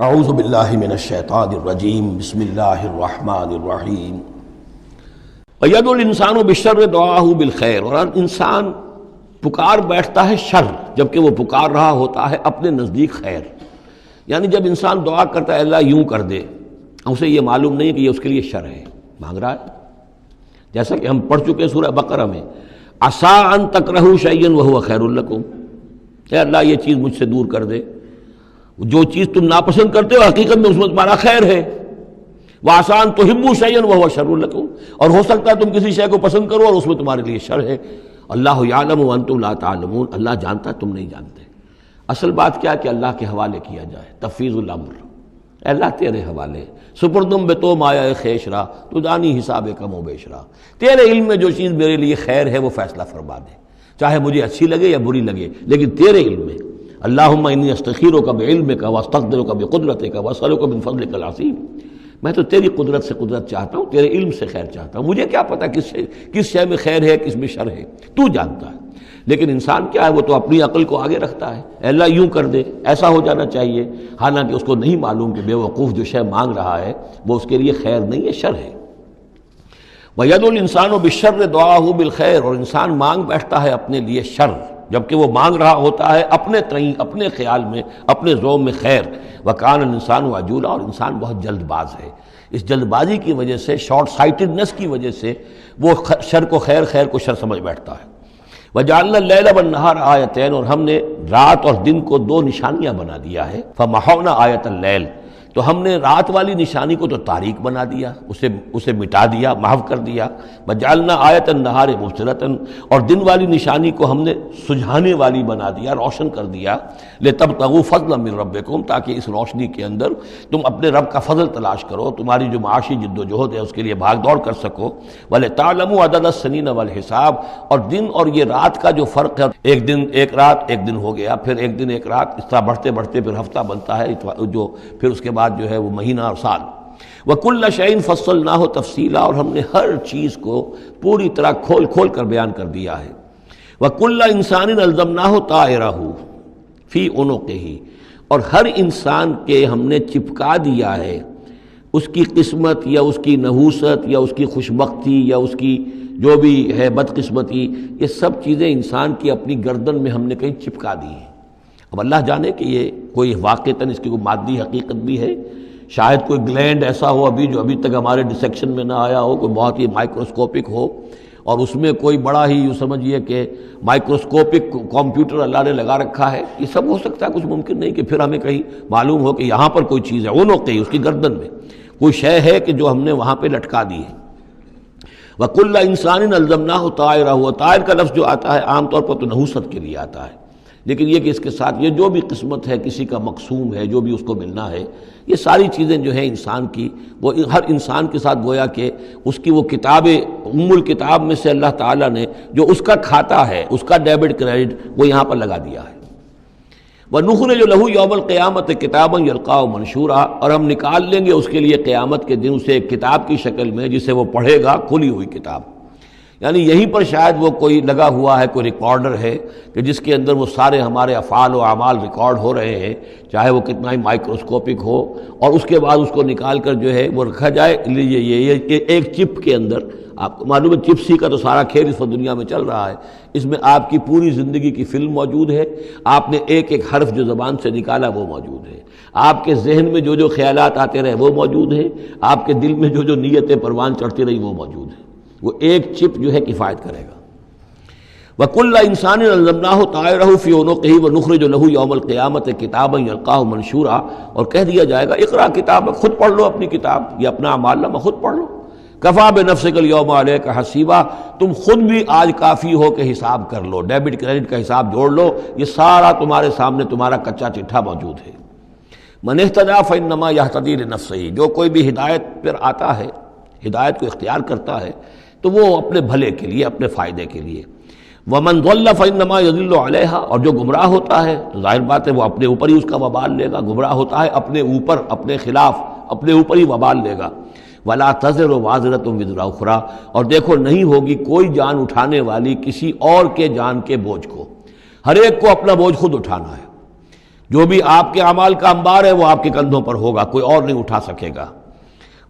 اعوذ باللہ من الشیطان الرجیم بسم اللہ الرحمن الرحیم وَيَدْعُو الْإِنسَانُ بِالشَّرِّ دُعَاءَهُ بِالْخَيْرِ، اور انسان پکار بیٹھتا ہے شر جبکہ وہ پکار رہا ہوتا ہے اپنے نزدیک خیر۔ یعنی جب انسان دعا کرتا ہے اللہ یوں کر دے، اسے یہ معلوم نہیں کہ یہ اس کے لیے شر ہے، مانگ رہا ہے۔ جیسا کہ ہم پڑھ چکے سورہ بقرہ میں عَسَىٰ أَن تَكْرَهُوا شَيْئًا وَهُوَ خَيْرٌ لَكُمْ، اے اللہ یہ چیز مجھ سے دور کر دے، جو چیز تم ناپسند کرتے ہو حقیقت میں اس میں تمہارا خیر ہے۔ وَعَسَىٰ أَن تُحِبُّوا شَيْئًا وَهُوَ شَرٌّ لَكُمْ، اور ہو سکتا ہے تم کسی شے کو پسند کرو اور اس میں تمہارے لیے شر ہے۔ اللہ یعلم وانتم لا تعلمون، اللہ جانتا ہے تم نہیں جانتے۔ اصل بات کیا کہ اللہ کے حوالے کیا جائے، تفویض الامر، اے اللہ تیرے حوالے، سپردم بے تو مایا خیشرا تو دانی حساب کم و بیشرا، تیرے علم میں جو چیز میرے لیے خیر ہے وہ فیصلہ فرما دے، چاہے مجھے اچھی لگے یا بری لگے، لیکن تیرے علم میں۔ اللہم انی استخیرک بعلمک واستقدرک بقدرتک واسألک من فضلک العظیم، میں تو تیری قدرت سے قدرت چاہتا ہوں، تیرے علم سے خیر چاہتا ہوں، مجھے کیا پتا کس شے میں خیر ہے کس میں شر ہے، تو جانتا ہے۔ لیکن انسان کیا ہے، وہ تو اپنی عقل کو آگے رکھتا ہے، اے اللہ یوں کر دے، ایسا ہو جانا چاہیے، حالانکہ اس کو نہیں معلوم کہ بے وقوف جو شے مانگ رہا ہے وہ اس کے لیے خیر نہیں ہے، شر ہے۔ وَيَدْعُو الْإِنسَانُ بِالشَّرِّ دُعَاءَهُ بِالْخَيْرِ، اور انسان مانگ بیٹھتا ہے اپنے لیے شر جبکہ وہ مانگ رہا ہوتا ہے اپنے تئیں، اپنے خیال میں، اپنے ذوق میں خیر۔ وَكَانَ الْإِنسَانُ عَجُولًا، اور انسان بہت جلد باز ہے، اس جلد بازی کی وجہ سے، شارٹ سائٹڈنس کی وجہ سے وہ شر کو خیر، خیر کو شر سمجھ بیٹھتا ہے۔ وَجَعَلْنَا اللَّيْلَ وَالنَّهَارَ آیَتَيْنِ، اور ہم نے رات اور دن کو دو نشانیاں بنا دیا ہے۔ فَمَحَوْنَا آیَةَ اللَّيْلِ، تو ہم نے رات والی نشانی کو تو تاریک بنا دیا، اسے مٹا دیا، محو کر دیا۔ وَجَعَلْنَا آیَةَ النَّهَارِ مُبْصِرَةً، اور دن والی نشانی کو ہم نے سجھانے والی بنا دیا، روشن کر دیا۔ لِتَبْتَغُوا فَضْلًا مِّن رَبِّكُمْ، تاکہ اس روشنی کے اندر تم اپنے رب کا فضل تلاش کرو، تمہاری جو معاشی جد و جہد ہے اس کے لیے بھاگ دوڑ کر سکو۔ وَلِتَعْلَمُوا عَدَدَ السِّنِينَ وَالْحِسَابَ، اور دن اور یہ رات کا جو فرق ہے، ایک دن ایک رات ایک دن ہو گیا، پھر ایک دن ایک رات، اس طرح بڑھتے بڑھتے پھر ہفتہ بنتا ہے، جو پھر اس کے بعد جو ہے وہ مہینہ اور سال۔ وَكُلَّ شَيْءٍ فَصَّلْنَاهُ تَفْصِيلًا، اور ہم نے ہر چیز کو پوری طرح کھول کھول کر بیان کر دیا ہے۔ وَكُلَّ إِنسَانٍ أَلْزَمْنَاهُ طَائِرَهُ فِي عُنُقِهِ، اور ہر انسان کے ہم نے چپکا دیا ہے اس کی قسمت یا اس کی نحوست یا اس کی خوشبختی یا اس کی جو بھی ہے بدقسمتی، یہ سب چیزیں انسان کی اپنی گردن میں ہم نے کہیں چپکا دی ہیں۔ اب اللہ جانے کہ یہ کوئی واقعتاً اس کی کوئی مادی حقیقت بھی ہے، شاید کوئی گلینڈ ایسا ہو ابھی جو ابھی تک ہمارے ڈسیکشن میں نہ آیا ہو، کوئی بہت ہی مائکروسکوپک ہو، اور اس میں کوئی بڑا ہی یوں سمجھیے کہ مائکروسکوپک کمپیوٹر اللہ نے لگا رکھا ہے، یہ سب ہو سکتا ہے، کچھ ممکن نہیں کہ پھر ہمیں کہیں معلوم ہو کہ یہاں پر کوئی چیز ہے، وہ نوقے اس کی گردن میں کوئی شے ہے کہ جو ہم نے وہاں پہ لٹکا دی ہے۔ وَكُلَّ إِنسَانٍ أَلْزَمْنَاهُ طَائِرَهُ، طائر کا لفظ جو آتا ہے عام طور پر تو نحوست کے لیے آتا ہے، لیکن یہ کہ اس کے ساتھ یہ جو بھی قسمت ہے، کسی کا مقسوم ہے، جو بھی اس کو ملنا ہے، یہ ساری چیزیں جو ہیں انسان کی، وہ ہر انسان کے ساتھ گویا کہ اس کی وہ کتاب ام الکتاب میں سے اللہ تعالیٰ نے جو اس کا کھاتا ہے، اس کا ڈیبٹ کریڈٹ وہ یہاں پر لگا دیا ہے۔ وَنُخْرِجُ لَهُ يَوْمَ الْقِيَامَةِ كِتَابًا يَلْقَاهُ مَنشُورًا، اور ہم نکال لیں گے اس کے لیے قیامت کے دن اسے ایک کتاب کی شکل میں جسے وہ پڑھے گا، کھلی ہوئی کتاب۔ یعنی یہیں پر شاید وہ کوئی لگا ہوا ہے، کوئی ریکارڈر ہے کہ جس کے اندر وہ سارے ہمارے افعال و اعمال ریکارڈ ہو رہے ہیں، چاہے وہ کتنا ہی مائکروسکوپک ہو، اور اس کے بعد اس کو نکال کر جو ہے وہ رکھا جائے یہ ایک چپ کے اندر۔ آپ کو معلوم ہے چپسی کا تو سارا کھیل اس وقت دنیا میں چل رہا ہے، اس میں آپ کی پوری زندگی کی فلم موجود ہے، آپ نے ایک ایک حرف جو زبان سے نکالا وہ موجود ہے، آپ کے ذہن میں جو جو خیالات آتے رہے وہ موجود ہے، آپ کے دل میں جو جو نیتیں پروان چڑھتی رہی وہ موجود ہے، وہ ایک چپ جو ہے کفایت کرے گا۔ وَكُلَّ إِنسَانٍ أَلْزَمْنَاهُ طَائِرَهُ فِي عُنُقِهِ وَنُخْرِجُ لَهُ يَوْمَ الْقِيَامَةِ كِتَابًا يَلْقَاهُ مَنشُورًا، اور کہہ دیا جائے گا اقرأ کتابک، خود پڑھ لو اپنی کتاب، یہ اپنا اعمال نامہ خود پڑھ لو۔ کفیٰ بنفسک اليوم علیک حسیبا، تم خود بھی آج کافی ہو کہ حساب کر لو، ڈیبٹ کریڈٹ کا حساب جوڑ لو، یہ سارا تمہارے سامنے تمہارا کچا چٹھا موجود ہے۔ من اہتدی فإنما یہتدی لنفسہ، جو کوئی بھی ہدایت پر آتا ہے، ہدایت کو اختیار کرتا ہے تو وہ اپنے بھلے کے لیے، اپنے فائدے کے لیے۔ ومن ضل فإنما يضل علیہا، اور جو گمراہ ہوتا ہے تو ظاہر بات ہے وہ اپنے اوپر ہی اس کا وبال لے گا، گمراہ ہوتا ہے اپنے اوپر، اپنے خلاف، اپنے اوپر ہی وبال لے گا۔ ولا تزر وازرۃ وزر اخری، اور دیکھو نہیں ہوگی کوئی جان اٹھانے والی کسی اور کے جان کے بوجھ کو، ہر ایک کو اپنا بوجھ خود اٹھانا ہے۔ جو بھی آپ کے اعمال کا انبار ہے وہ آپ کے کندھوں پر ہوگا، کوئی اور نہیں اٹھا سکے گا۔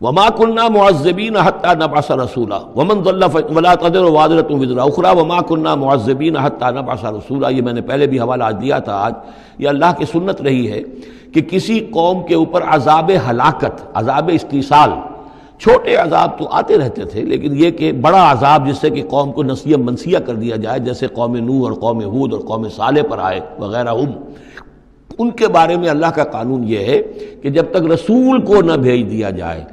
وما كنا معذبين حتى نبعث رسولا ومن ضل ولا تزر وازرة وزر اخرى وما كنا معذبين حتى نبعث رسولا۔ یہ میں نے پہلے بھی حوالہ دیا تھا۔ آج یہ اللہ کی سنت رہی ہے کہ کسی قوم کے اوپر عذاب ہلاکت، عذاب استیصال، چھوٹے عذاب تو آتے رہتے تھے، لیکن یہ کہ بڑا عذاب جس سے کہ قوم کو نسیہ منسیہ کر دیا جائے، جیسے قوم نوح اور قوم ہود اور قوم صالح پر آئے وغیرہ، ان کے بارے میں اللہ کا قانون یہ ہے کہ جب تک رسول کو نہ بھیج دیا جائے،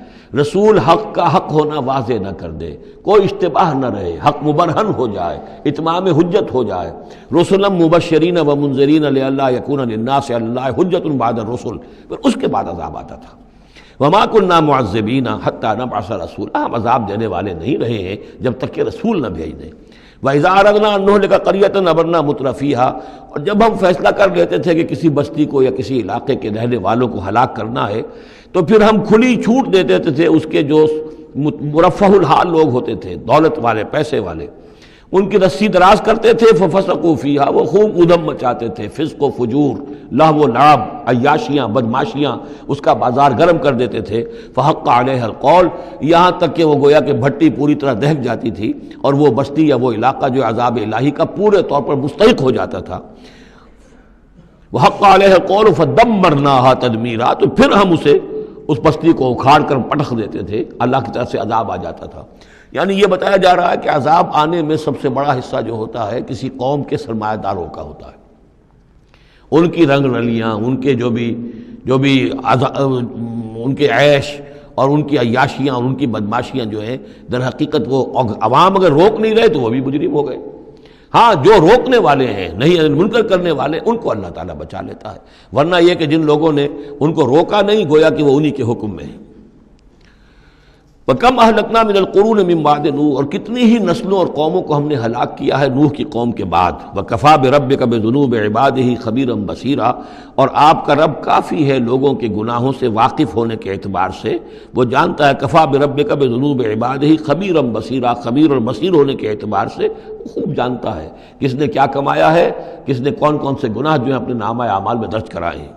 رسول حق کا حق ہونا واضح نہ کر دے، کوئی اشتباہ نہ رہے، حق مبرہن ہو جائے، اتمام حجت ہو جائے، رسلا مبشرین و منذرین لئلا یکون للناس علی اللہ حجت بعد الرسل، پھر اس کے بعد عذاب آتا تھا۔ وما كنا معذبین حتی نبعث رسولا، ہم عذاب دینے والے نہیں رہے ہیں جب تک کہ رسول نہ بھیج دیں۔ وَإِذَا أَرَدْنَا أَن نُهْلِكَ قَرْيَةً أَمَرْنَا مُتْرَفِيهَا، اور جب ہم فیصلہ کر لیتے تھے کہ کسی بستی کو یا کسی علاقے کے رہنے والوں کو ہلاک کرنا ہے، تو پھر ہم کھلی چھوٹ دے دیتے تھے اس کے جو مرفہ الحال لوگ ہوتے تھے، دولت والے، پیسے والے، ان کی رسی دراز کرتے تھے، فَفَسَقُوا فِيهَا، وہ خوب ادھم مچاتے تھے، فسق و فجور، لہو و لعب، عیاشیاں، بدماشیاں، اس کا بازار گرم کر دیتے تھے۔ فحق علیہ القول، یہاں تک کہ وہ گویا کہ بھٹی پوری طرح دہک جاتی تھی اور وہ بستی یا وہ علاقہ جو عذاب الہی کا پورے طور پر مستحق ہو جاتا تھا۔ وحق علیہ القول فدمرناها تدمیرا، تو پھر ہم اسے، اس بستی کو اکھاڑ کر پٹخ دیتے تھے، اللہ کی طرف سے عذاب آ جاتا تھا۔ یعنی یہ بتایا جا رہا ہے کہ عذاب آنے میں سب سے بڑا حصہ جو ہوتا ہے کسی قوم کے سرمایہ داروں کا ہوتا ہے، ان کی رنگ رلیاں، ان کے جو بھی ان کے عیش اور ان کی عیاشیاں اور ان کی بدماشیاں جو ہیں، در حقیقت وہ عوام اگر روک نہیں رہے تو وہ بھی مجرم ہو گئے۔ ہاں، جو روکنے والے ہیں، نہیں منکر کرنے والے، ان کو اللہ تعالیٰ بچا لیتا ہے، ورنہ یہ کہ جن لوگوں نے ان کو روکا نہیں، گویا کہ وہ انہی کے حکم میں ہیں۔ وَكَمْ أَهْلَكْنَا مِنَ الْقُرُونِ مِن بَعْدِ نوح، اور کتنی ہی نسلوں اور قوموں کو ہم نے ہلاک کیا ہے نوح کی قوم کے بعد۔ وَكَفَىٰ بِرَبِّكَ بِذُنُوبِ عِبَادِهِ خَبِيرًا بَصِيرًا، اور آپ کا رب کافی ہے لوگوں کے گناہوں سے واقف ہونے کے اعتبار سے، وہ جانتا ہے۔ کفا بربک بذنوب عبادہ خبیرا بصیرا، خبیر اور بصیر ہونے کے اعتبار سے خوب جانتا ہے کس نے کیا کمایا ہے، کس نے کون کون سے گناہ جو ہیں اپنے نامہ اعمال میں درج کرائے ہیں۔